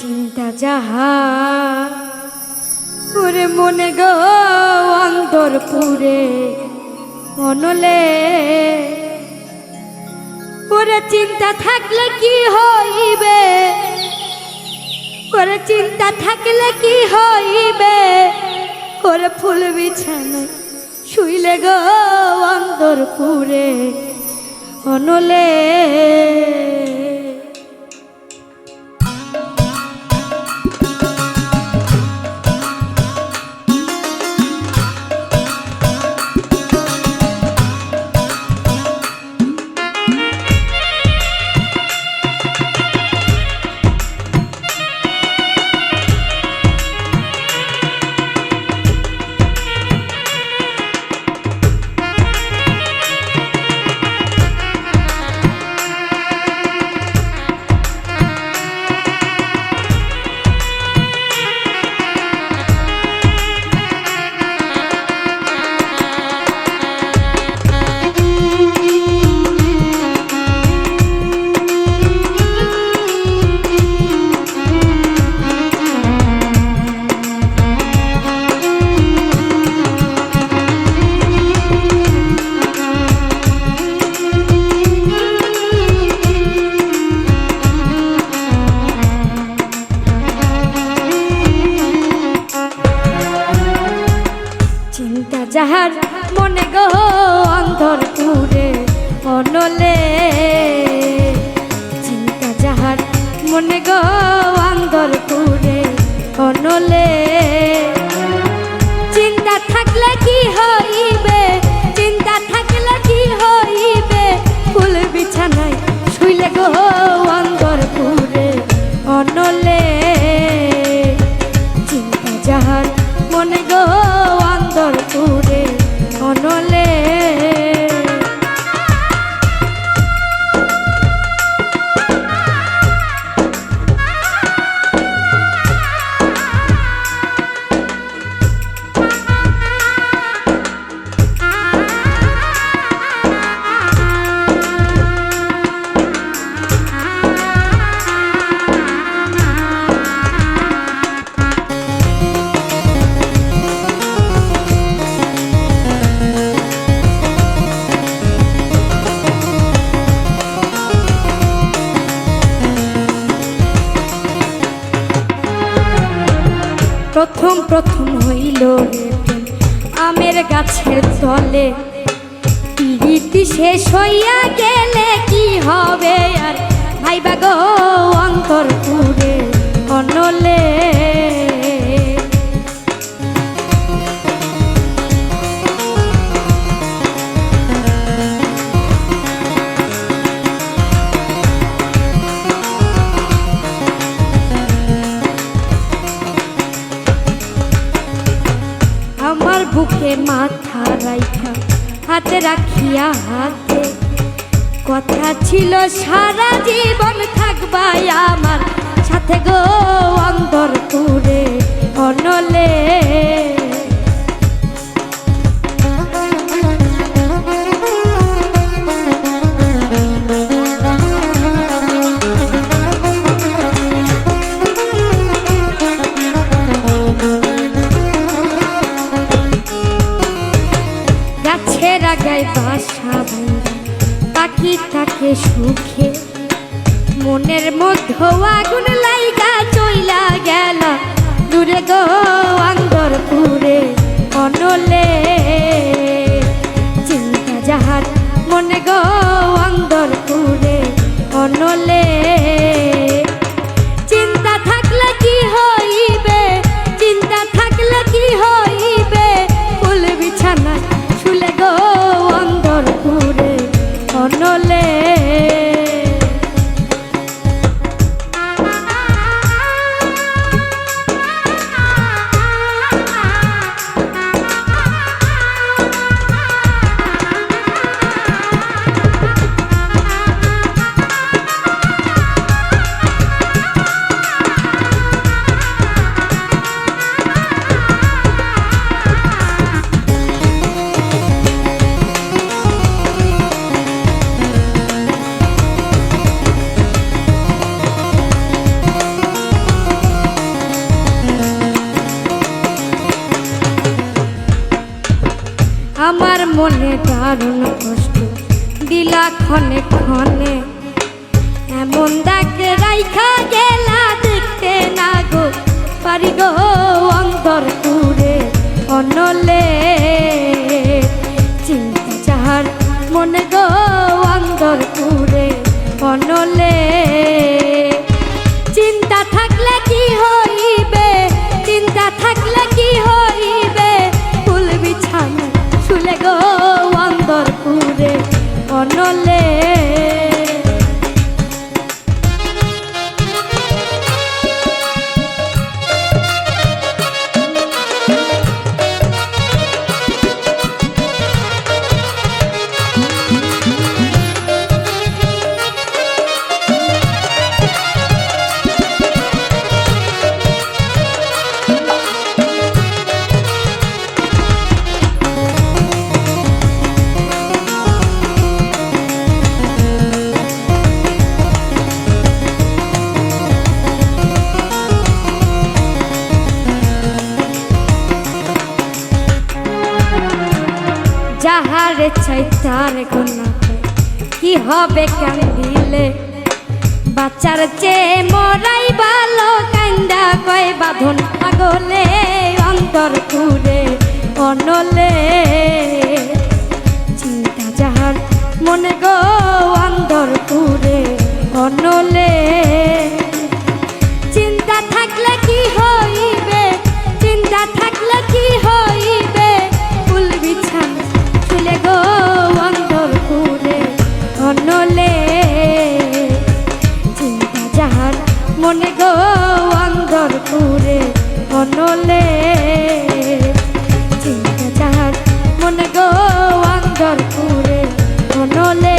চিন্তা যাহা ওরে মনে গো অন্তরপুরে অনলে ওরে চিন্তা থাকলে কি হইবে, ওরে চিন্তা থাকলে কি হইবে, ওরে ফুল বিছানায় শুইলে গো অন্তরপুরে অনলে। যাহার মনে গো অন্তরপুরে অনলে, চিন্তা যাহার মনে গো অন্তরপুরে অনলে। চিন্তা থাকলে কি হইবে, চিন্তা থাকলে কি হইবে, ফুল বিছানায় শুইলে গো অন্তরপুরে অনলে। চিন্তা যাহার মনে গো অন্তরপুরে অনলে। প্রথম প্রথম হইল আমের গাছের তলে, পিরিতি শেষ হইয়া গেলে কি হবে আর ভাইবা গো অন্তরপুরে অনলে। আমার বুকে মাথা রাইখা হাতে রাখিয়া হাতে, কথা ছিল সারা জীবন থাকবাই আমার সাথে গো অন্তরপুরে অনলে। গাছের আগায় বাসা পাখি থাকে সুখে, মনের মধ্যে আগুন লাইগা চইলা গেল দূরে গো অন্তরপুরে অনলে। চিন্তা যাহার মনে গো অন্তরপুরে অনলে। চিন্তা থাকলে কি হইবে, চিন্তা থাকলে কি হইবে, ফুল বিছানায় শুলে গো অন্তরপুরে অনলে। মনে দারুণ কষ্ট দিলা ক্ষণে ক্ষণে, এমন ডাকে রাইখা গেলা দেখতে না গো পারি গো অন্তর পুরে অনলে। চিন্তা যাহার মনে গো অন্তর পুরে অনলে। চিন্তা থাকলে কি হইবে, চিন্তা থাকলে কি হইবে, ফুল বিছানা শুলে গো অন্তর পুরে অনলে। যাহারে চাই তার গোনা কি হবে কান্দিলে, বাচ্চার চেয়ে মরাই ভালো কান্দা কয় বাঁধন পাগলে অন্তর পুরে অনলে। চিন্তা যাহার মনে গো অন্তর পুরে অনলে। চিন্তা থাকলে কি হইবে, চিন্তা থাকলে কি হইবে, ফুল বিছানা শুলে গো অন্তর পুরে অনলে। চিন্তা যাহার মনে গো অন্তর পুরে অনলে। চিন্তা যাহার মনে গো অন্তর পুরে অনলে।